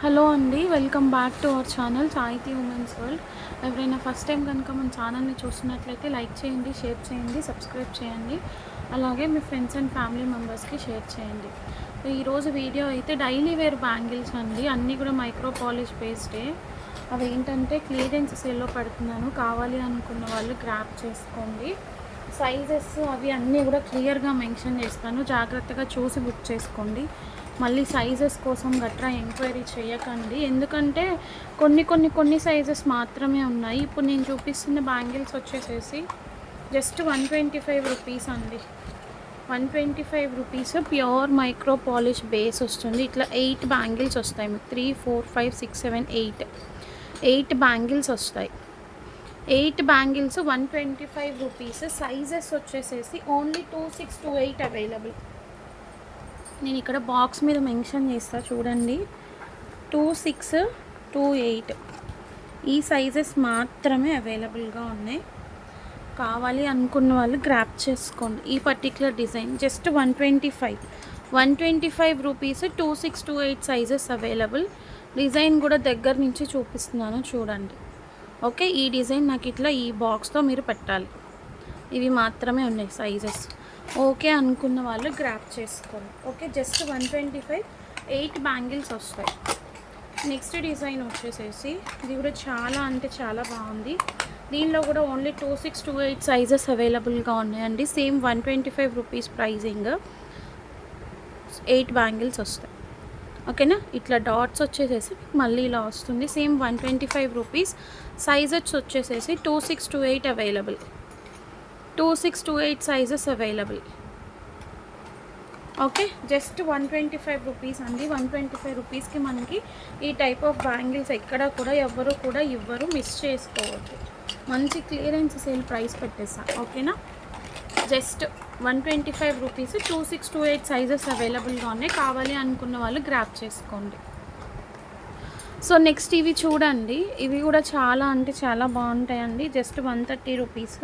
Hello అండి, welcome back to our channel సాహితీ women's world. ఎవరైనా ఫస్ట్ టైం కనుక మన ఛానల్ని చూస్తున్నట్లయితే లైక్ చేయండి, షేర్ చేయండి, సబ్స్క్రైబ్ చేయండి. అలాగే మీ ఫ్రెండ్స్ అండ్ ఫ్యామిలీ మెంబర్స్కి షేర్ చేయండి. ఈరోజు వీడియో అయితే డైలీ వేర్ బ్యాంగిల్స్ అండి, అన్నీ కూడా మైక్రో పాలిష్ పేస్టే. అవి ఏంటంటే క్లియరెన్స్ సేల్లో పెడుతున్నాను, కావాలి అనుకున్న వాళ్ళు గ్రాప్ చేసుకోండి. సైజెస్ అవి అన్నీ కూడా క్లియర్గా మెన్షన్ చేస్తాను, జాగ్రత్తగా చూసి బుక్ చేసుకోండి. మళ్ళీ సైజెస్ కోసం గట్రా ఎంక్వైరీ చేయకండి, ఎందుకంటే కొన్ని సైజెస్ మాత్రమే ఉన్నాయి. ఇప్పుడు నేను చూపిస్తున్న బ్యాంగిల్స్ వచ్చేసేసి జస్ట్ 125 రూపీస్ అండి. 125 rupees pure micro polish base వస్తుంది. ఇట్లా 8 బ్యాంగిల్స్ వస్తాయి మీకు. 3, 4, 5, 6, 7, 8 బ్యాంగిల్స్ వస్తాయి. 8 బ్యాంగిల్స్ 125 రూపీస్. సైజెస్ వచ్చేసేసి ఓన్లీ 2, 6, 2, 8 అవైలబుల్. నేను ఇక్కడ బాక్స్ మీద మెన్షన్ చేస్తా చూడండి, 2, 6, 2, 8 ఈ సైజెస్ మాత్రమే అవైలబుల్గా ఉన్నాయి. కావాలి అనుకున్న వాళ్ళు గ్రాప్ చేసుకోండి. ఈ particular design just 125 rupees. 2, 6, 2, 8 sizes available. Design కూడా దగ్గర నుంచి చూపిస్తున్నాను చూడండి. ఓకే, ఈ డిజైన్ నాకు ఇట్లా ఈ బాక్స్తో మీరు పెట్టాలి. ఇవి మాత్రమే ఉన్నాయి సైజెస్. ఓకే అనుకున్న వాళ్ళు గ్రాప్ చేసుకోండి. ఓకే, జస్ట్ 125, 8 బ్యాంగిల్స్ వస్తాయి. నెక్స్ట్ డిజైన్ వచ్చేసేసి ఇది కూడా చాలా అంటే చాలా బాగుంది. దీనిలో కూడా ఓన్లీ 2, 6, 2, 8 సైజెస్ అవైలబుల్గా ఉన్నాయండి. Same 125 rupees pricing. 8 బ్యాంగిల్స్ వస్తాయి. ఓకేనా, ఇట్లా డాట్స్ వచ్చేసేసి మళ్ళీ ఇలా వస్తుంది. Same 125 rupees. సైజెస్ వచ్చేసేసి 2, 6, 2, 8 available. 2, 6, 2, 8 sizes available. Okay, just 125 rupees అండి. 125 రూపీస్కి మనకి ఈ టైప్ ఆఫ్ బ్యాంగిల్స్ ఎక్కడ కూడా ఎవరు కూడా ఇవ్వరు, మిస్ చేసుకోవద్దు. మంచి క్లియరెన్స్ సేల్ ప్రైస్ పెట్టేస్తాను. ఓకేనా, జస్ట్ 125 రూపీస్. 2, 6, 2, 8 సైజెస్ అవైలబుల్గా ఉన్నాయి. కావాలి అనుకున్న వాళ్ళు గ్రాప్ చేసుకోండి. సో నెక్స్ట్ ఇవి చూడండి, ఇవి కూడా చాలా అంటే చాలా బాగుంటాయండి. Just 130 rupees.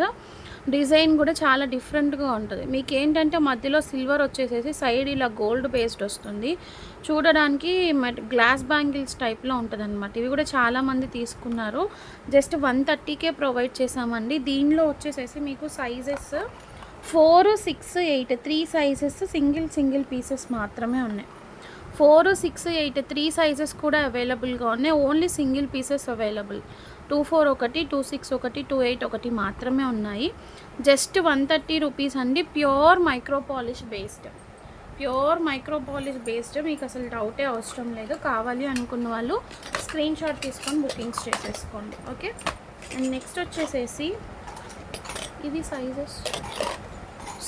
డిజైన్ కూడా చాలా డిఫరెంట్గా ఉంటుంది. మీకు ఏంటంటే మధ్యలో సిల్వర్ వచ్చేసేసి సైడ్ ఇలా గోల్డ్ బేస్డ్ వస్తుంది. చూడడానికి గ్లాస్ బ్యాంగిల్స్ టైప్లో ఉంటుంది అనమాట. ఇవి కూడా చాలామంది తీసుకున్నారు. జస్ట్ 130కే ప్రొవైడ్ చేసామండి. దీనిలో వచ్చేసేసి మీకు సైజెస్ 4, 6, 8 3 సైజెస్ సింగిల్ పీసెస్ మాత్రమే ఉన్నాయి. 4, 6, 8 3 సైజెస్ కూడా అవైలబుల్గా ఉన్నాయి. Only single pieces available. 24 ఒకటి, 26 ఒకటి, 28 ఒకటి మాత్రమే ఉన్నాయి. జస్ట్ 130 రూపీస్ అండి. Pure micro polish based. మీకు అసలు డౌటే అవసరం లేదు. కావాలి అనుకున్న వాళ్ళు స్క్రీన్ షాట్ తీసుకొని బుకింగ్స్ చేసేసుకోండి. ఓకే, అండ్ నెక్స్ట్ వచ్చేసేసి ఇవి సైజెస్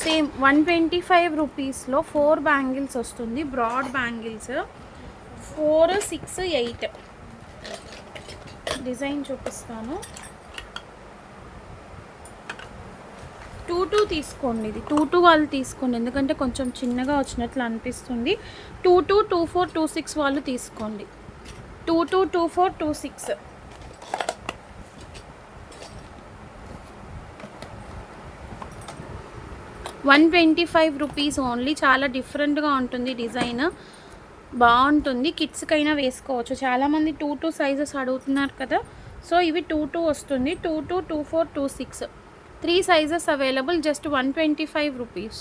సేమ్ 125 రూపీస్లో 4 బ్యాంగిల్స్ వస్తుంది. బ్రాడ్ బ్యాంగిల్స్ 4, 6, 8 డిజైన్ చూపిస్తాను. 2, 2 తీసుకోండి. ఇది 2, 2 వాళ్ళు తీసుకోండి, ఎందుకంటే కొంచెం చిన్నగా వచ్చినట్లు అనిపిస్తుంది. 2, 2, 2, 4, 2, 6 వాళ్ళు తీసుకోండి. 2, 2, 2, 4, 2, 6 125 రూపీస్ ఓన్లీ. చాలా డిఫరెంట్గా ఉంటుంది, డిజైన్ బాగుంటుంది. కిడ్స్కైనా వేసుకోవచ్చు. చాలామంది 2, 2 సైజెస్ అడుగుతున్నారు కదా, సో ఇవి 2, 2 వస్తుంది. 2, 2, 2, 4, 2, 6 3 సైజెస్ అవైలబుల్. Just 125 rupees.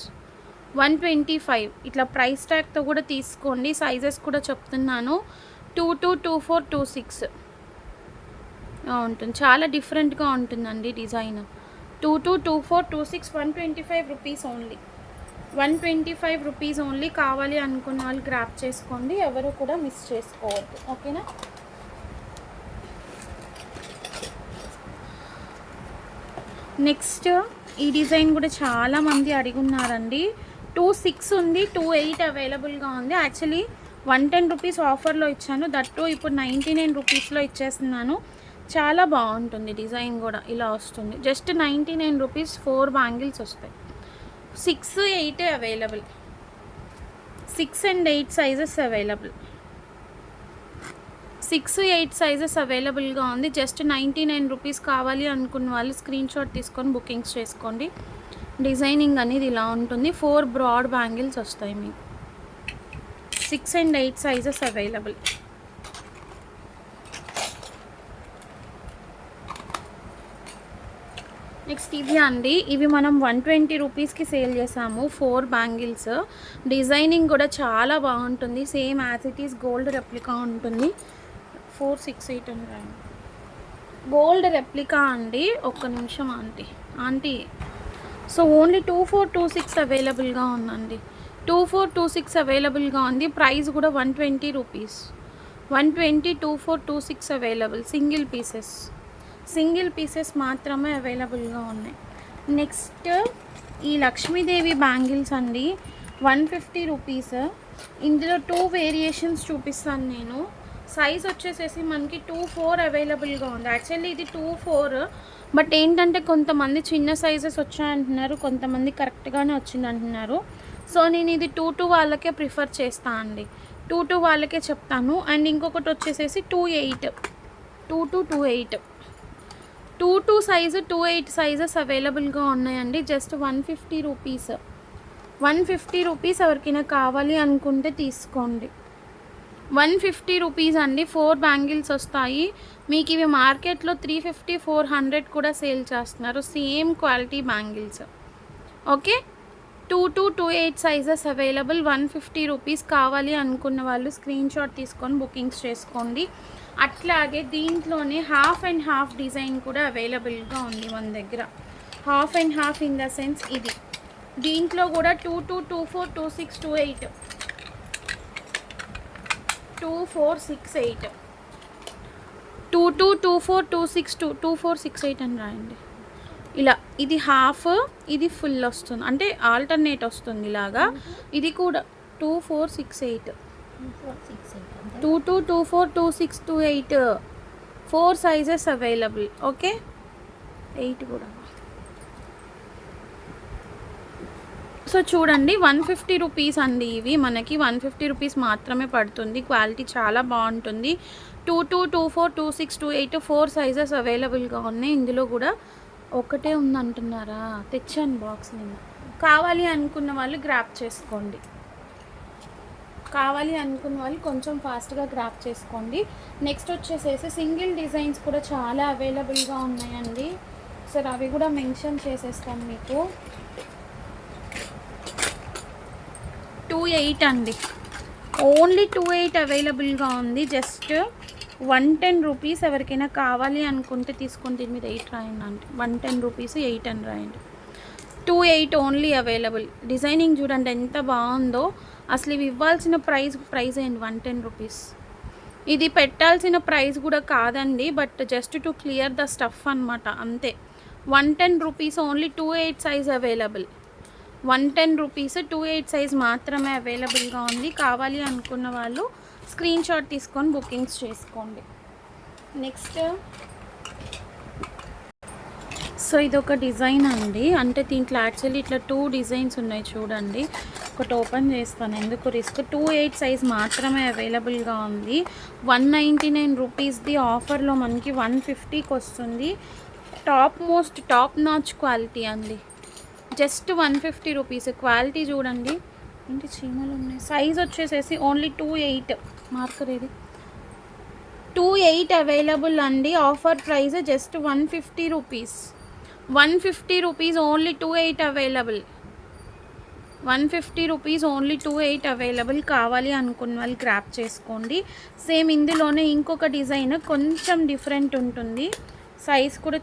125 ఇట్లా ప్రైస్ ట్యాగ్తో కూడా తీసుకోండి. సైజెస్ కూడా చెప్తున్నాను. 2, 2, 2, 4, 2, 6 ఉంటుంది. చాలా డిఫరెంట్గా ఉంటుందండి design. 2, 2, 2, 4, 2, 6 125 rupees only. 125 rupees only. కావాలి అనుకున్న వాళ్ళు గ్రాప్ చేసుకోండి, ఎవరు కూడా మిస్ చేసుకోవద్దు. ఓకేనా, నెక్స్ట్ ఈ డిజైన్ కూడా చాలామంది అడిగున్నారండి. 2, 6 ఉంది, 2, 8 అవైలబుల్గా ఉంది. యాక్చువల్లీ 110 రూపీస్ ఆఫర్లో ఇచ్చాను, దట్టు ఇప్పుడు 99 రూపీస్లో ఇచ్చేస్తున్నాను. చాలా బాగుంటుంది. డిజైన్ కూడా ఇలా వస్తుంది. Just 99 rupees. 4 బ్యాంగిల్స్ వస్తాయి. 6, 8 available. 6 and 8 sizes available. 6, 8 sizes అవైలబుల్గా ఉంది. Just 99 rupees. కావాలి అనుకున్న వాళ్ళు స్క్రీన్ షాట్ తీసుకొని బుకింగ్స్ చేసుకోండి. డిజైనింగ్ అనేది ఇలా ఉంటుంది. 4 బ్రాడ్ బ్యాంగిల్స్ వస్తాయి మీకు. 6 and 8 సైజెస్ అవైలబుల్. నెక్స్ట్ ఇవి అండి, ఇవి మనం 120 రూపీస్కి సేల్ చేసాము. 4 బ్యాంగిల్స్. డిజైనింగ్ కూడా చాలా బాగుంటుంది. Same as it is gold replica ఉంటుంది. 468 అని రాయండి. గోల్డ్ రెప్లికా అండి. ఒక్క నిమిషం ఆంటీ సో ఓన్లీ 2426 అవైలబుల్గా ఉందండి. 2426 అవైలబుల్గా ఉంది. ప్రైస్ కూడా 120 రూపీస్. 120 2426 అవైలబుల్. సింగిల్ పీసెస్ మాత్రమే అవైలబుల్గా ఉన్నాయి. నెక్స్ట్ ఈ లక్ష్మీదేవి బ్యాంగిల్స్ అండి, 150 రూపీస్. ఇందులో 2 వేరియేషన్స్ చూపిస్తాను నేను. సైజ్ వచ్చేసేసి మనకి 24 అవైలబుల్గా ఉంది. యాక్చువల్లీ ఇది 24, బట్ ఏంటంటే కొంతమంది చిన్న సైజెస్ వచ్చాయంటున్నారు, కొంతమంది కరెక్ట్గానే వచ్చింది అంటున్నారు. సో నేను ఇది 22 వాళ్ళకే ప్రిఫర్ చేస్తాను అండి. 22 వాళ్ళకే చెప్తాను. అండ్ ఇంకొకటి వచ్చేసేసి 28, 2228, 22 సైజు 28 సైజెస్ అవైలబుల్గా ఉన్నాయండి. Just 150 rupees. 150 రూపీస్ ఎవరికైనా కావాలి అనుకుంటే తీసుకోండి. 150 రూపీస్ అండి. 4 బ్యాంగిల్స్ వస్తాయి మీకు. ఇవి మార్కెట్లో 350 400 కూడా సేల్ చేస్తున్నారు. Same quality bangles. Okay, 2228 sizes available. 150 rupees. కావాలి అనుకున్న వాళ్ళు స్క్రీన్ షాట్ తీసుకొని బుకింగ్స్ చేసుకోండి. అట్లాగే దీంట్లోనే హాఫ్ అండ్ హాఫ్ డిజైన్ కూడా అవైలబుల్గా ఉంది మన దగ్గర. Half and half in the sense ఇది. దీంట్లో కూడా 2224 2628 2468 2224 262 2468 అని రాయండి. ఇలా ఇది హాఫ్, ఇది ఫుల్ వస్తుంది, అంటే ఆల్టర్నేట్ వస్తుంది ఇలాగా. ఇది కూడా 2468 2224 2628 4 సైజెస్ అవైలబుల్. ఓకే, 8 కూడా. సో చూడండి, 150 రూపీస్ అండి. ఇవి మనకి 150 రూపీస్ మాత్రమే పడుతుంది. క్వాలిటీ చాలా బాగుంటుంది. 2224 2628 4 సైజెస్ అవైలబుల్గా ఉన్నాయి. ఇందులో కూడా ఒకటే ఉందంటున్నారా? తెచ్చాను బాక్స్ నిన్న. కావాలి అనుకున్న వాళ్ళు గ్రాప్ చేసుకోండి. కావాలి అనుకున్న వాళ్ళు కొంచెం ఫాస్ట్గా గ్రాప్ చేసుకోండి. నెక్స్ట్ వచ్చేసేసి సింగిల్ డిజైన్స్ కూడా చాలా అవైలబుల్గా ఉన్నాయండి. సరే అవి కూడా మెన్షన్ చేసేస్తాను మీకు. 28 అండి. ఓన్లీ 28 అవైలబుల్గా ఉంది. Just 110 rupees. ఎవరికైనా కావాలి అనుకుంటే తీసుకొని దీని మీద 8 రాయండి అంటే 110 రూపీస్ 8 అని రాయండి. 28 ఓన్లీ అవైలబుల్. డిజైనింగ్ చూడండి ఎంత బాగుందో. అసలు ఇవి ఇవ్వాల్సిన ప్రైస్ అయింది 110 రూపీస్. ఇది పెట్టాల్సిన ప్రైస్ కూడా కాదండి, but just to clear the stuff అనమాట, అంతే. 110 rupees only. 28 size available. 110 rupees 28 size మాత్రమే అవైలబుల్గా ఉంది. కావాలి అనుకున్న వాళ్ళు స్క్రీన్ షాట్ తీసుకొని బుకింగ్స్ చేసుకోండి. నెక్స్ట్ సో ఇదొక డిజైన్ అండి. అంటే దీంట్లో యాక్చువల్లీ ఇట్లా 2 డిజైన్స్ ఉన్నాయి చూడండి. ఒకటి ఓపెన్ చేస్తాను, ఎందుకు రిస్క్. 28 సైజ్ మాత్రమే అవైలబుల్గా ఉంది. 199 రూపీస్ది. ఆఫర్లో మనకి 150కి వస్తుంది. టాప్ నాచ్ క్వాలిటీ అండి. Just 150 rupees. క్వాలిటీ చూడండి, ఏంటి చీమలు ఉన్నాయి. సైజ్ వచ్చేసేసి ఓన్లీ 28. మార్కర్ ఇది 28 అవైలబుల్ అండి. Offer price just 150 rupees. 150 rupees only. 28 available. 150 rupees only. 28 available. కావాలి అనుకున్న వాళ్ళు గ్రాప్ చేసుకోండి. సేమ్ ఇందులోనే ఇంకొక డిజైన్ కొంచెం డిఫరెంట్ ఉంటుంది. సైజ్ కూడా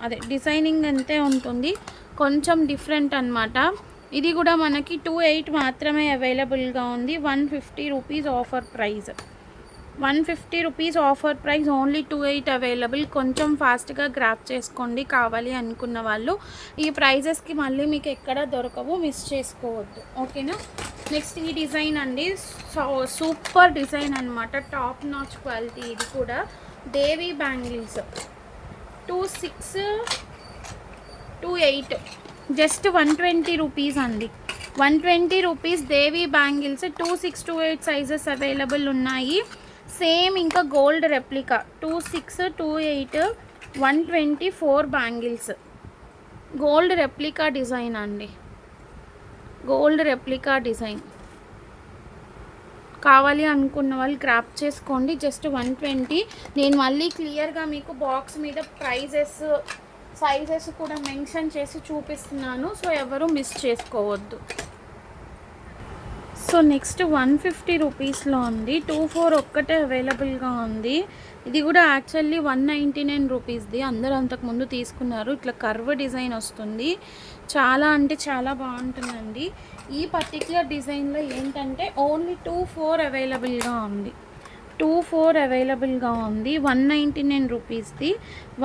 అదే డిజైనింగ్ అంతే ఉంటుంది, కొంచెం డిఫరెంట్ అనమాట. ఇది కూడా మనకి 28 మాత్రమే అవైలబుల్గా ఉంది. 150 rupees offer price. 150 rupees offer price only. 28 available. కొంచెం ఫాస్ట్గా గ్రాప్ చేసుకోండి కావాలి అనుకున్న వాళ్ళు. ఈ ప్రైజెస్కి మళ్ళీ మీకు ఎక్కడ దొరకవు, మిస్ చేసుకోవద్దు. ఓకేనా. నెక్స్ట్ ఈ డిజైన్ అండి. సూపర్ డిజైన్ అనమాట. Top notch quality. ఇది కూడా దేవి బ్యాంగిల్స్. 2628 జస్ట్ 120 రూపీస్ అండి. 120 రూపీస్ దేవి బ్యాంగిల్స్. 2628 సైజెస్ అవైలబుల్ ఉన్నాయి. సేమ్ ఇంకా gold replica. 2628 124 bangles. Gold replica design అండి. Gold replica design. కావాలి అనుకున్న వాళ్ళు గ్రాప్ చేసుకోండి. జస్ట్ 120. నేను మళ్ళీ క్లియర్గా మీకు బాక్స్ మీద ప్రైజెస్ సైజెస్ కూడా మెన్షన్ చేసి చూపిస్తున్నాను, సో ఎవరు మిస్ చేసుకోవద్దు. సో నెక్స్ట్ 150 రూపీస్లో ఉంది. 24 ఒక్కటే అవైలబుల్గా ఉంది. ఇది కూడా యాక్చువల్లీ 199 రూపీస్ది. అందరూ అంతకుముందు తీసుకున్నారు. ఇట్లా కర్వ్ డిజైన్ వస్తుంది, చాలా అంటే చాలా బాగుంటుందండి. ఈ పర్టిక్యులర్ డిజైన్లో ఏంటంటే ఓన్లీ 24 అవైలబుల్గా ఉంది. 24 అవైలబుల్గా ఉంది. 199 రూపీస్ది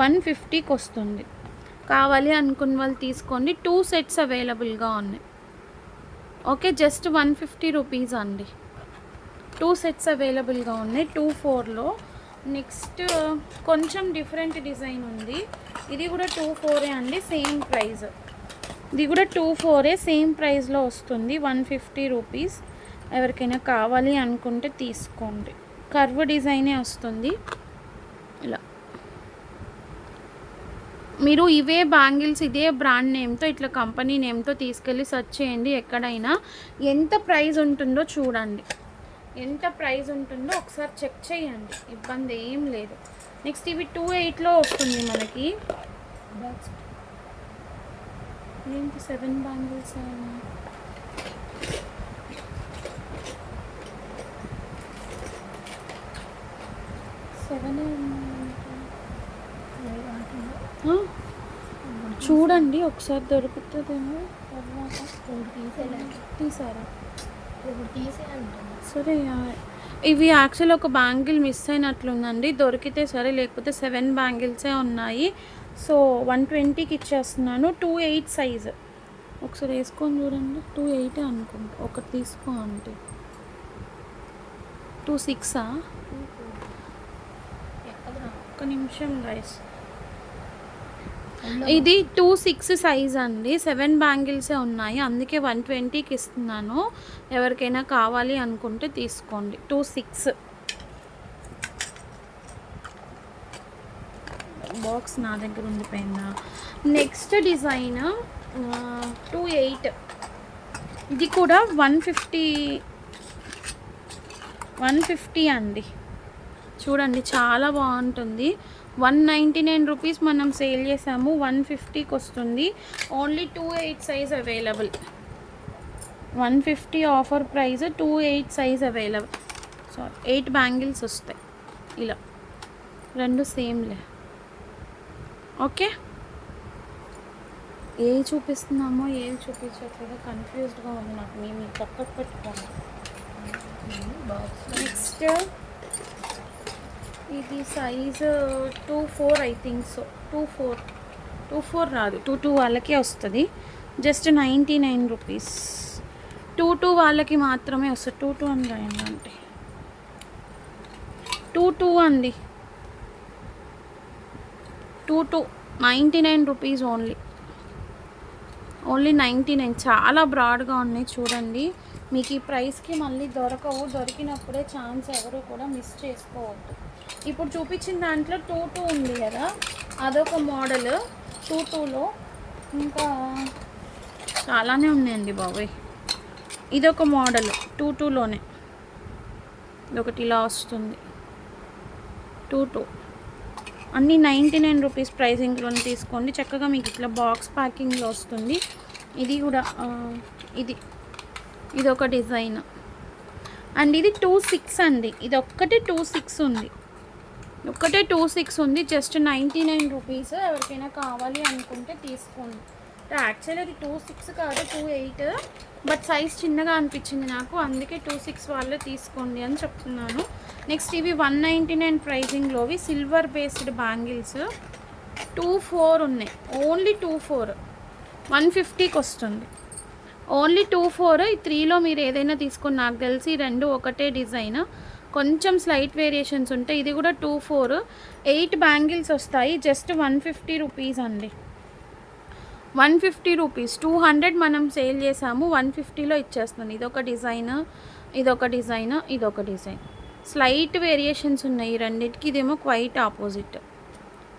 150కి వస్తుంది. కావాలి అనుకున్న వాళ్ళు తీసుకోండి. 2 సెట్స్ అవైలబుల్గా ఉన్నాయి. ఓకే, జస్ట్ 150 రూపీస్ అండి. 2 సెట్స్ అవైలబుల్గా ఉన్నాయి 24లో. నెక్స్ట్ కొంచెం డిఫరెంట్ డిజైన్ ఉంది. ఇది కూడా 24 అండి, సేమ్ ప్రైస్. ఇది కూడా 24 సేమ్ ప్రైస్లో వస్తుంది. 150 రూపీస్. ఎవరికైనా కావాలి అనుకుంటే తీసుకోండి. కర్వ్ డిజైనే వస్తుంది ఇలా. మీరు ఇవే బ్యాంగిల్స్ ఇదే బ్రాండ్ నేమ్తో ఇట్లా కంపెనీ నేమ్తో తీసుకెళ్ళి సెర్చ్ చేయండి. ఎక్కడైనా ఎంత ప్రైస్ ఉంటుందో చూడండి, ఎంత ప్రైస్ ఉంటుందో ఒకసారి చెక్ చేయండి, ఇబ్బంది ఏం లేదు. నెక్స్ట్ ఇవి 28లో వస్తుంది మనకి. ఏంటి 7 బ్యాంగిల్స్ 7 చూడండి ఒకసారి దొరుకుతుందేమో. తీసారా? సరే, ఇవి యాక్చువల్ ఒక బ్యాంగిల్ మిస్ అయినట్లుందండి. దొరికితే సరే, లేకపోతే 7 బ్యాంగిల్సే ఉన్నాయి. సో 120కి ఇచ్చేస్తున్నాను. 28 సైజు. ఒకసారి వేసుకొని చూడండి. 28 అనుకుంటా. ఒకటి తీసుకో అంటే 26 ఒక్క నిమిషం గైస్. ఇది 26 సైజ్ అండి. 7 బ్యాంగిల్సే ఉన్నాయి, అందుకే 120కి ఇస్తున్నాను. ఎవరికైనా కావాలి అనుకుంటే తీసుకోండి. 26 బాక్స్ నా దగ్గర ఉండిపోయిందా. Next design 28. ఇది కూడా 150 అండి. చూడండి చాలా బాగుంటుంది. 199 రూపీస్ మనం సేల్ చేసాము, 150కి వస్తుంది. Only 28 size available. 150 offer price, 28 size available. Sorry, 8 bangles వస్తాయి ఇలా, రెండు సేమ్లే. ఓకే, ఏవి చూపిస్తున్నామో ఏవి చూపించట్లేదో కన్ఫ్యూజ్డ్గా ఉంది నాకు. మేము పక్కకు పెట్టుకోండి. నెక్స్ట్ ఇది సైజు 24 ఐ థింక్ సో. 24 రాదు, 22 వాళ్ళకే వస్తుంది. Just 99 rupees. 22 వాళ్ళకి మాత్రమే వస్తుంది. 22 అని రాయండి అంటే 22 అండి. 99 రూపీస్ ఓన్లీ. 99. చాలా బ్రాడ్గా ఉన్నాయి చూడండి. మీకు ఈ ప్రైస్కి మళ్ళీ దొరకవు. దొరికినప్పుడే ఛాన్స్ ఎవరు కూడా మిస్ చేసుకోవద్దు. ఇప్పుడు చూపించిన దాంట్లో 22 ఉంది కదా, అదొక మోడల్ 22లో. ఇంకా చాలానే ఉన్నాయండి బాబాయ్. ఇదొక మోడల్ 22లోనే. ఇదొకటి ఇలా వస్తుంది 22. అన్నీ 99 రూపీస్ ప్రైసింగ్లోనే తీసుకోండి. చక్కగా మీకు ఇట్లా బాక్స్ ప్యాకింగ్లో వస్తుంది. ఇది కూడా ఇది ఒక డిజైన్ అండ్ ఇది 26 అండి. ఇది ఒక్కటే 26 ఉంది, ఒక్కటే 26 ఉంది. Just 99 rupees. ఎవరికైనా కావాలి అనుకుంటే తీసుకోండి. యాక్చువల్లీ అది 26 కాదు, 28. బట్ సైజ్ చిన్నగా అనిపించింది నాకు, అందుకే 26 వాళ్ళే తీసుకోండి అని చెప్తున్నాను. నెక్స్ట్ ఇవి 199 ప్రైజింగ్లోవి సిల్వర్ బేస్డ్ బ్యాంగిల్స్ 24 ఉన్నాయి. ఓన్లీ 24 150కి వస్తుంది. ఓన్లీ 24. ఈ 3లో మీరు ఏదైనా తీసుకొని, నాకు తెలిసి రెండు ఒకటే డిజైన్, కొంచెం స్లైట్ వేరియేషన్స్ ఉంటాయి. ఇది కూడా 24. 8 బ్యాంగిల్స్ వస్తాయి. జస్ట్ 150 రూపీస్ అండి. 150 రూపీస్. 200 మనం సేల్ చేసాము, 150లో ఇచ్చేస్తుంది. ఇదొక డిజైన్, ఇదొక డిజైన్, ఇదొక డిజైన్. స్లైట్ వేరియేషన్స్ ఉన్నాయి ఈ రెండింటికి. ఇదేమో quite opposite.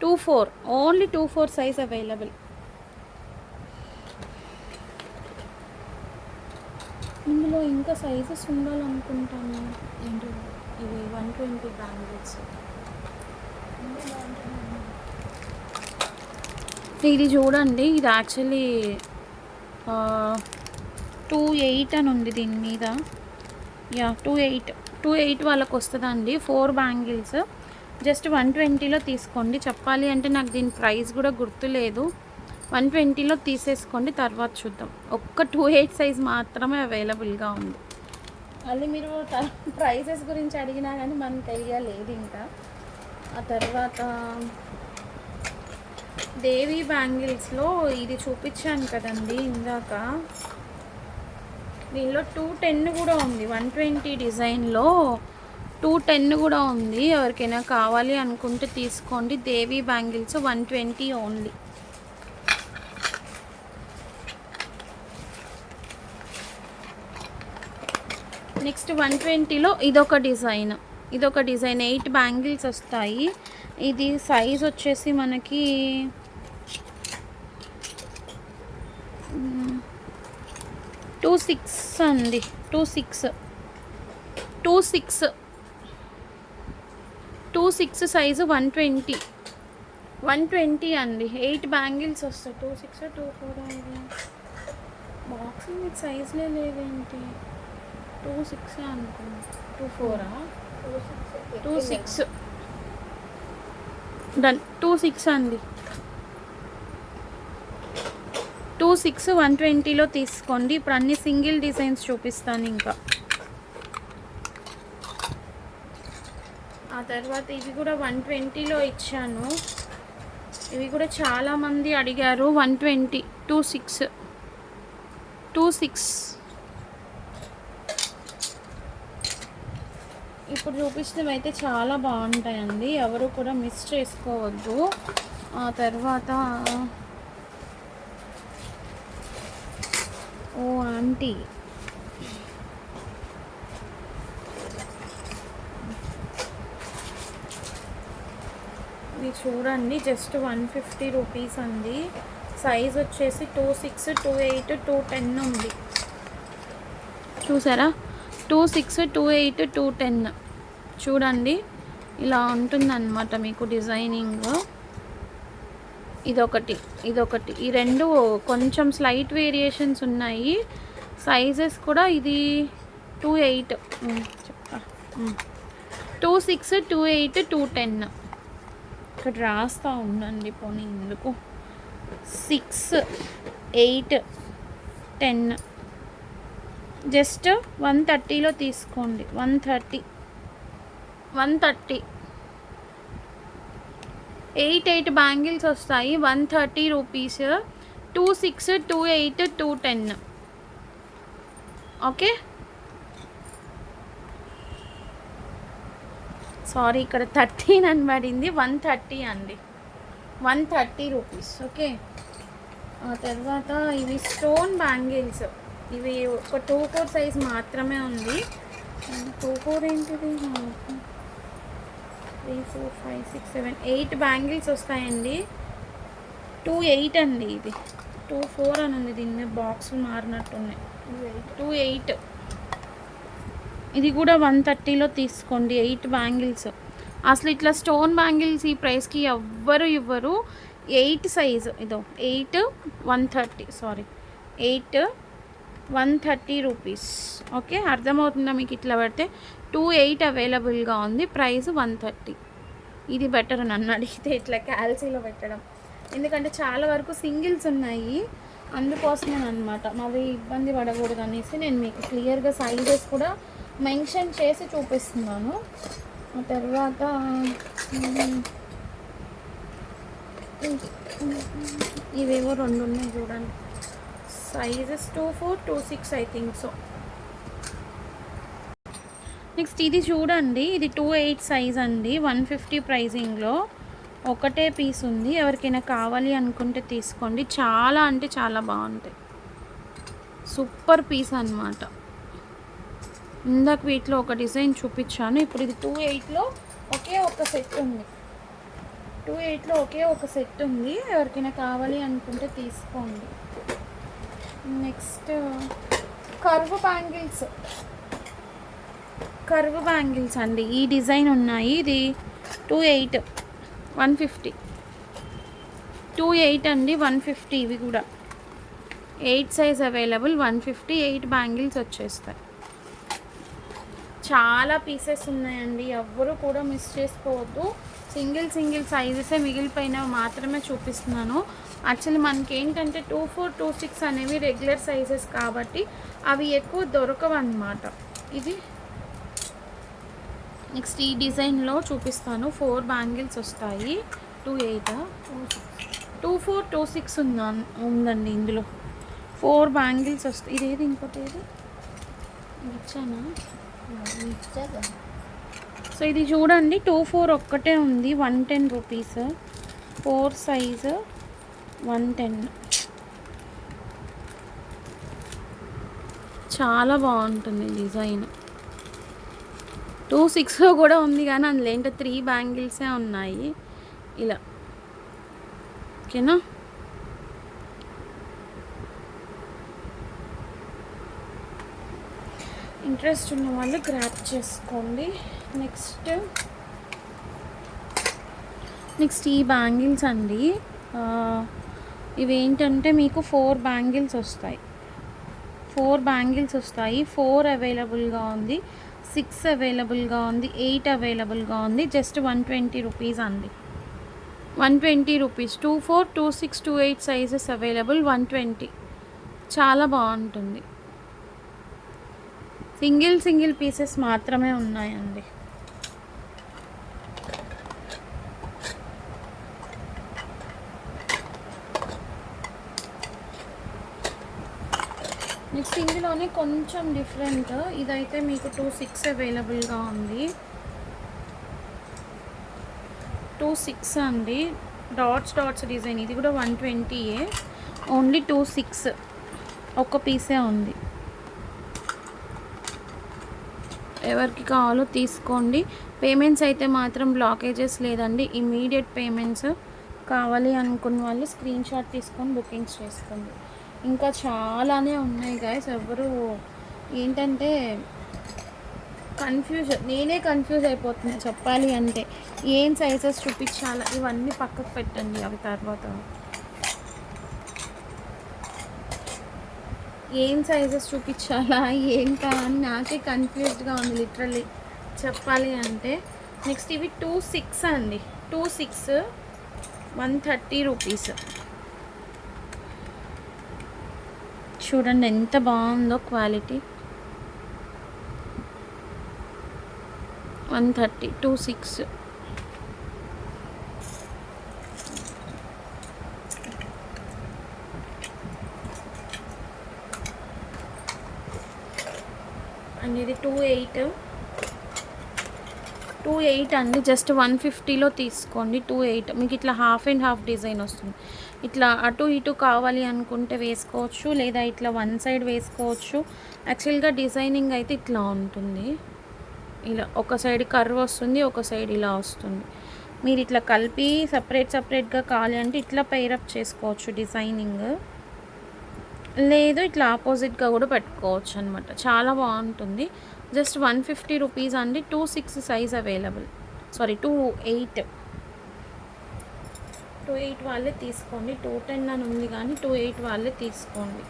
24. Only 24 size available. ఇందులో ఇంకా సైజెస్ ఉండాలనుకుంటాను. ఏంటి ఇవి 120 బ్యాంగిల్స్. ఇది చూడండి, ఇది యాక్చువల్లీ 28 అని ఉంది దీని మీద. యా 28 వాళ్ళకి వస్తుందండి. 4 బ్యాంగిల్స్ జస్ట్ 120లో తీసుకోండి. చెప్పాలి అంటే నాకు దీని ప్రైస్ కూడా గుర్తులేదు. 120లో తీసేసుకోండి, తర్వాత చూద్దాం. ఒక్క 28 సైజ్ మాత్రమే అవైలబుల్గా ఉంది. మళ్ళీ మీరు ప్రైజెస్ గురించి అడిగినా కానీ మనకు ఐడియా లేదు ఇంకా. ఆ తర్వాత దేవి బ్యాంగిల్స్లో ఇది చూపించాను కదండి ఇందాక, దీనిలో 210 కూడా ఉంది. 120 డిజైన్లో 210 కూడా ఉంది. ఎవరికైనా కావాలి అనుకుంటే తీసుకోండి. దేవి బ్యాంగిల్స్ 120 ఓన్లీ. నెక్స్ట్ 120లో ఇదొక డిజైన్ 8 బ్యాంగిల్స్ వస్తాయి. ఇది సైజ్ వచ్చేసి మనకి 26 అండి. 26 సైజు 120 అండి. 8 బ్యాంగిల్స్ వస్తాయి. 26 24 బాక్స్ మీకు సైజులే లేదేంటి? 26 అనుకోండి. 24 26 డన్. 26 అండి. 26 120లో తీసుకోండి. ఇప్పుడు అన్ని సింగిల్ డిజైన్స్ చూపిస్తాను ఇంకా. ఆ తర్వాత ఇవి కూడా 120లో ఇచ్చాను. ఇవి కూడా చాలామంది అడిగారు. 120 26 ఇప్పుడు చూపించడం అయితే చాలా బాగుంటాయండి. ఎవరు కూడా మిస్ చేసుకోవద్దు. ఆ తర్వాత ఓ ఆంటీ, ఇది చూడండి, జస్ట్ 150 రూపీస్ అండి. సైజ్ వచ్చేసి 26 28 210 ఉంది. చూసారా? 26 28 210 చూడండి, ఇలా ఉంటుందన్నమాట మీకు డిజైనింగ్. ఇదొకటి ఈ రెండు కొంచెం స్లైట్ వేరియేషన్స్ ఉన్నాయి. సైజెస్ కూడా ఇది 28 చెప్తా 26 28 210. ఇక్కడ రాస్తా ఉండండి పోనీ ఎందుకు. 6 8 10 జస్ట్ 130లో తీసుకోండి. 130 8 బ్యాంగిల్స్ వస్తాయి. 130 రూపీస్. 26 28 210. ఓకే, సారీ ఇక్కడ 13 అని పడింది. 130 అండి. 130 రూపీస్. ఓకే. ఆ తర్వాత ఇవి స్టోన్ బ్యాంగిల్స్. ఇవి ఒక 2-4 సైజ్ మాత్రమే ఉంది. 2-4 ఏంటిది? 3 4 5 6 7 8 బ్యాంగిల్స్ వస్తాయండి. 28 అండి. ఇది 24 అని ఉంది. దీన్ని బాక్సులు మారినట్టున్నాయి. 28. ఇది కూడా 130లో తీసుకోండి. 8 బ్యాంగిల్స్. అసలు ఇట్లా స్టోన్ బ్యాంగిల్స్ ఈ ప్రైస్కి ఎవ్వరు ఇవ్వరు. 8 సైజు ఇదో 8 130 సారీ 8 130 రూపీస్. ఓకే, అర్థమవుతుందా మీకు? ఇట్లా పెడితే 28 అవైలబుల్గా ఉంది. ప్రైస్ 130. ఇది బెటర్ నన్ను అడిగితే ఇట్లా క్యాల్సీలో పెట్టడం. ఎందుకంటే చాలా వరకు సింగిల్స్ ఉన్నాయి, అందుకోసమే అనమాట. మరి ఇబ్బంది పడకూడదు అనేసి నేను మీకు క్లియర్గా సైజెస్ కూడా మెన్షన్ చేసి చూపిస్తున్నాను. ఆ తర్వాత ఇవేవో 2 ఉన్నాయి చూడండి. Sizes 24 26 I think so. Next ఇది చూడండి, ఇది 28 సైజ్ అండి. 150 ప్రైజింగ్లో ఒకటే పీస్ ఉంది. ఎవరికైనా కావాలి అనుకుంటే తీసుకోండి. చాలా అంటే చాలా బాగుంటాయి. సూపర్ పీస్ అన్నమాట. ఇందాక వీటిలో ఒక డిజైన్ చూపించాను. ఇప్పుడు ఇది 28లో ఒకే ఒక సెట్ ఉంది. 28లో ఒకే ఒక సెట్ ఉంది. ఎవరికైనా కావాలి అనుకుంటే తీసుకోండి. నెక్స్ట్ కర్వ్ బ్యాంగిల్స్ అండి. ఈ డిజైన్ ఉన్నాయి. ఇది 28 150 28 అండి, 150. ఇవి కూడా 8 సైజ్ అవైలబుల్, 150. 8 బ్యాంగిల్స్ వచ్చేస్తాయి. చాలా పీసెస్ ఉన్నాయండి, ఎవ్వరు కూడా మిస్ చేసుకోవద్దు. సింగిల్ సైజెసే మిగిలిపోయినవి మాత్రమే చూపిస్తున్నాను. యాక్చువల్లీ మనకి ఏంటంటే 24, 26 అనేవి రెగ్యులర్ సైజెస్ కాబట్టి అవి ఎక్కువ దొరకవు అన్నమాట. ఇది నెక్స్ట్ ఈ డిజైన్లో చూపిస్తాను. 4 బ్యాంగిల్స్ వస్తాయి. 28, 24, 26 ఉందండి ఇందులో. 4 బ్యాంగిల్స్ వస్తాయి. ఇదేది ఇంకోటి ఏది ఇచ్చానా? సో ఇది చూడండి, 24 ఒక్కటే ఉంది, 110 రూపీస్. 4 సైజు 110. చాలా బాగుంటుంది డిజైన్. 26లో కూడా ఉంది కానీ అందులో ఏంటో 3 బ్యాంగిల్సే ఉన్నాయి ఇలా. ఓకేనా? ఇంట్రెస్ట్ ఉన్న వాళ్ళు గ్రాప్ చేసుకోండి. నెక్స్ట్ ఈ బ్యాంగిల్స్ అండి. ఇవేంటంటే మీకు 4 బ్యాంగిల్స్ వస్తాయి. 4 అవైలబుల్గా ఉంది, 6 అవైలబుల్గా ఉంది, 8 అవైలబుల్గా ఉంది. జస్ట్ 120 రూపీస్ అండి. 120 రూపీస్. 24, 26, 28 sizes available, 120. చాలా బాగుంటుంది. సింగిల్ పీసెస్ మాత్రమే ఉన్నాయండి. నెక్స్ట్ ఇందులోనే కొంచెం డిఫరెంట్. ఇదైతే మీకు 26 అవైలబుల్గా ఉంది. 26 అండి, డాట్స్ డిజైన్. ఇది కూడా 120. ఓన్లీ 26 ఒక్క పీసే ఉంది. ఎవరికి కావాలో తీసుకోండి. పేమెంట్స్ అయితే మాత్రం బ్లాకేజెస్ లేదండి, ఇమీడియట్ పేమెంట్స్. కావాలి అనుకున్న వాళ్ళు స్క్రీన్ షాట్ తీసుకొని బుకింగ్స్ చేసుకోండి. ఇంకా చాలానే ఉన్నాయి గైస్. ఎవరు ఏంటంటే నేనే కన్ఫ్యూజ్ అయిపోతున్నా చెప్పాలి అంటే. ఏం సైజెస్ చూపించాలా ఇవన్నీ పక్కకు పెట్టండి, అవి తర్వాత. ఏం సైజెస్ చూపించాలా ఏం కాదని నాకే కన్ఫ్యూజ్డ్గా ఉంది లిటరల్లీ చెప్పాలి అంటే. నెక్స్ట్ ఇవి 26 అండి. 26, 130 రూపీస్. చూడండి ఎంత బాగుందో క్వాలిటీ. 130, 26. అండ్ ఇది 28 అండి. జస్ట్ 150లో తీసుకోండి. 28 మీకు ఇట్లా హాఫ్ అండ్ హాఫ్ డిజైన్ వస్తుంది. ఇట్లా అటు ఇటు కావాలి అనుకుంటే వేసుకోవచ్చు, లేదా ఇట్లా వన్ సైడ్ వేసుకోవచ్చు. యాక్చువల్గా డిజైనింగ్ అయితే ఇట్లా ఉంటుంది. ఇలా ఒక సైడ్ కర్వ్ వస్తుంది, ఒక సైడ్ ఇలా వస్తుంది. మీరు ఇట్లా కలిపి సపరేట్గా కావాలి అంటే ఇట్లా పైరప్ చేసుకోవచ్చు డిజైనింగ్. లేదు ఇట్లా ఆపోజిట్గా కూడా పెట్టుకోవచ్చు అనమాట. చాలా బాగుంటుంది. జస్ట్ 150 రూపీస్ అండి. 26 సైజ్ అవైలబుల్. 28 వాళ్ళే తీసుకోండి. 210 అని ఉంది కానీ 28 వాళ్ళే తీసుకోండి.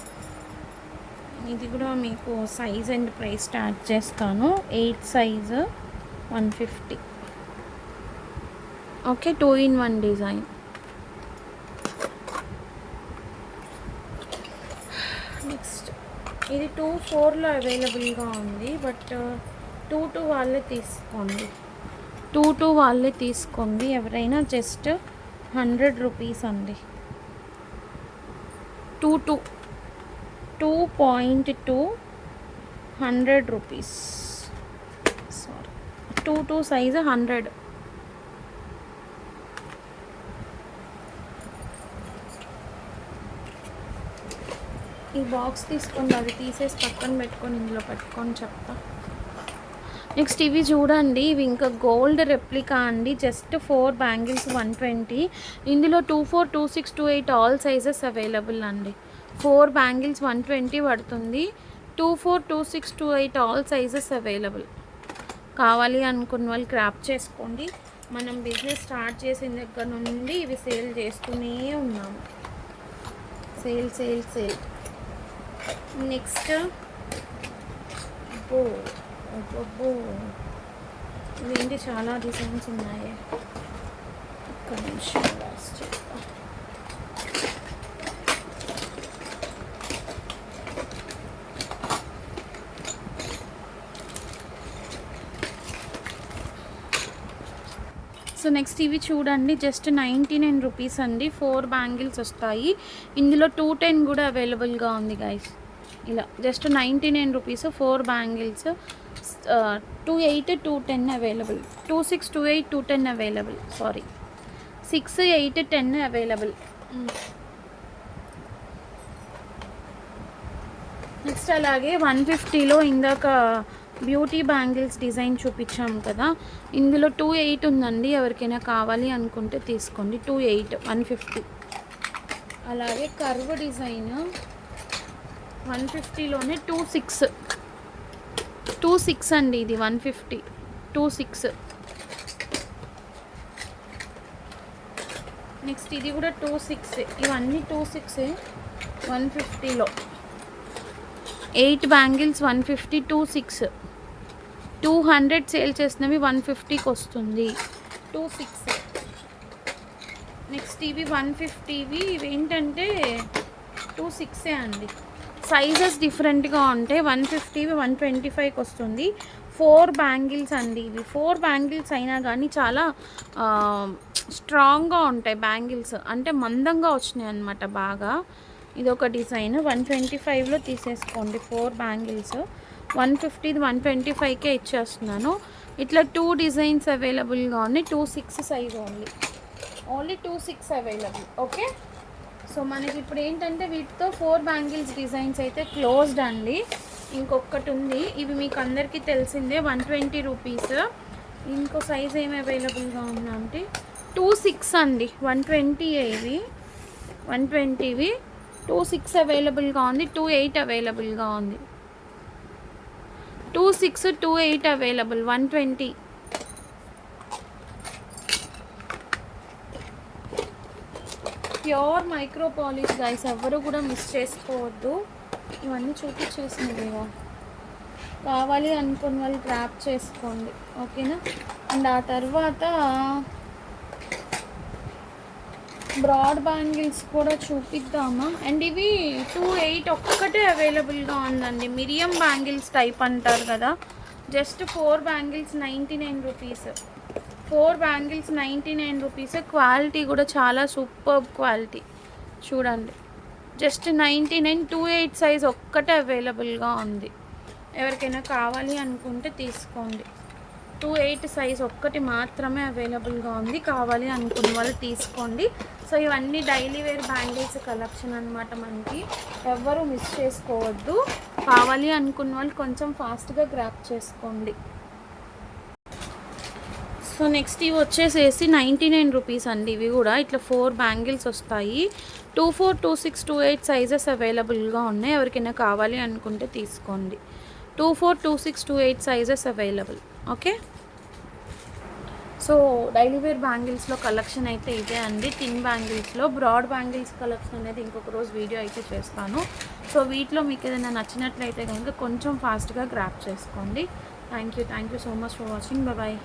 ఇది కూడా మీకు సైజ్ అండ్ ప్రైస్ స్టార్ట్ చేస్తాను. 8 size 150. Okay, 2-in-1 design. Next ఇది 24లో అవైలబుల్గా ఉంది, బట్ 22 వాళ్ళే తీసుకోండి. 22 వాళ్ళే తీసుకోండి ఎవరైనా. జస్ట్ 100 రూపీస్ అండి. 2.2 100 రూపీస్. 22 సైజు 100. ఈ బాక్స్ తీసుకోండి, అది తీసేసి పక్కన పెట్టుకొని ఇందులో పెట్టుకొని చెప్తా. నెక్స్ట్ ఇవి చూడండి, ఇవి ఇంకా గోల్డ్ రెప్లికా అండి. Just 4 bangles 120. ఇందులో 24, 26, 28 ఆల్ సైజెస్ అవైలబుల్ అండి. 4 బ్యాంగిల్స్ 120 పడుతుంది. 24, 26, 28 ఆల్ సైజెస్ అవైలబుల్. కావాలి అనుకున్న వాళ్ళు క్రాప్ చేసుకోండి. మనం బిజినెస్ స్టార్ట్ చేసిన దగ్గర నుండి ఇవి సేల్ చేస్తూనే ఉన్నాము. Sale sale sale. నెక్స్ట్ అబ్బో ఇదేంటి చాలా డిజైన్స్ ఉన్నాయి. ఒక్క నిమిషం లాస్ట్ చెప్తా. సో నెక్స్ట్ ఇవి చూడండి, జస్ట్ 99 రూపీస్ అండి. 4 బ్యాంగిల్స్ వస్తాయి. ఇందులో 210 కూడా అవైలబుల్గా ఉంది గైస్. ఇలా just 99 rupees 4 bangles. 28, 210 available. 26, 28, 210 available. Sorry 6, 8, 10 available. Next అలాగే 150లో ఇందాక బ్యూటీ బ్యాంగిల్స్ డిజైన్ చూపించాం కదా, ఇందులో 28 ఉందండి. ఎవరికైనా కావాలి అనుకుంటే తీసుకోండి. 28, 150. అలాగే కర్వ్ డిజైన్ 150లోనే 26 అండి. ఇది 150, 26. నెక్స్ట్ ఇది కూడా 26. ఇవన్నీ 26 150లో. 8 బ్యాంగిల్స్ 150, 26. 200 సేల్ చేసినవి 150కి వస్తుంది. 26. నెక్స్ట్ ఇవి 150వి. ఇవి ఏంటంటే 26 అండి. సైజెస్ డిఫరెంట్గా ఉంటాయి. 150వి 125కి వస్తుంది. 4 బ్యాంగిల్స్ అండి. ఇవి 4 బ్యాంగిల్స్ అయినా కానీ చాలా స్ట్రాంగ్గా ఉంటాయి బ్యాంగిల్స్. అంటే మందంగా వచ్చినాయి అన్నమాట బాగా. ఇది ఒక డిజైన్ 125లో తీసేసుకోండి. 4 బ్యాంగిల్స్ 150, 125కే ఇచ్చేస్తున్నాను. ఇట్లా 2 డిజైన్స్ అవైలబుల్గా ఉన్నాయి. 26 size only 26 available. Okay, so మనకి ఇప్పుడు ఏంటంటే వీటితో 4 బ్యాంగిల్స్ డిజైన్స్ అయితే క్లోజ్డ్ అండి. ఇంకొకటి ఉంది, ఇవి మీకు అందరికీ తెలిసిందే, 120 రూపీస్. ఇంకో సైజ్ ఏమి అవైలబుల్గా ఉందంటే 26 అండి. 120 ఇవి 120వి 26 అవైలబుల్గా ఉంది. 28 అవైలబుల్గా ఉంది. 26, 28 available. 120. Pure micro polish guys, ఎవరు కూడా మిస్ చేసుకోవద్దు. ఇవన్నీ చూపించేసినవి కావాలి అనుకున్న వాళ్ళు ట్రాప్ చేసుకోండి. ఓకేనా. అండ్ ఆ తర్వాత బ్రాడ్ బ్యాంగిల్స్ కూడా చూపిద్దామా. అండ్ ఇవి 28 ఒక్కటే అవైలబుల్గా ఉందండి. మిరియం బ్యాంగిల్స్ టైప్ అంటారు కదా. Just 4 bangles 99 rupees. 4 bangles 99 rupees. Quality కూడా చాలా సూపర్ క్వాలిటీ చూడండి. జస్ట్ 99. 28 సైజ్ ఒక్కటే అవైలబుల్గా ఉంది. ఎవరికైనా కావాలి అనుకుంటే తీసుకోండి. 28 సైజ్ ఒక్కటి మాత్రమే అవైలబుల్గా ఉంది. కావాలి అనుకున్న వాళ్ళు తీసుకోండి. సో ఇవన్నీ డైలీ వేర్ బ్యాంగిల్స్ కలెక్షన్ అనమాట. మనకి ఎవ్వరూ మిస్ చేసుకోవద్దు. కావాలి అనుకున్న వాళ్ళు కొంచెం ఫాస్ట్గా గ్రాప్ చేసుకోండి. సో నెక్స్ట్ ఇవి వచ్చేసేసి 99 రూపీస్ అండి. ఇవి కూడా ఇట్లా 4 బ్యాంగిల్స్ వస్తాయి. 24, 26, 28 సైజెస్ అవైలబుల్గా ఉన్నాయి. ఎవరికైనా కావాలి అనుకుంటే తీసుకోండి. 24, 26, 28 sizes available. Okay, so daily wear బ్యాంగిల్స్లో కలెక్షన్ అయితే ఇదే అండి. థిన్ బ్యాంగిల్స్లో బ్రాడ్ బ్యాంగిల్స్ కలెక్షన్ అనేది ఇంకొక రోజు వీడియో అయితే చేస్తాను. సో వీటిలో మీకు ఏదైనా నచ్చినట్లయితే కనుక కొంచెం ఫాస్ట్గా గ్రాప్ చేసుకోండి. Thank you so much for watching. Bye.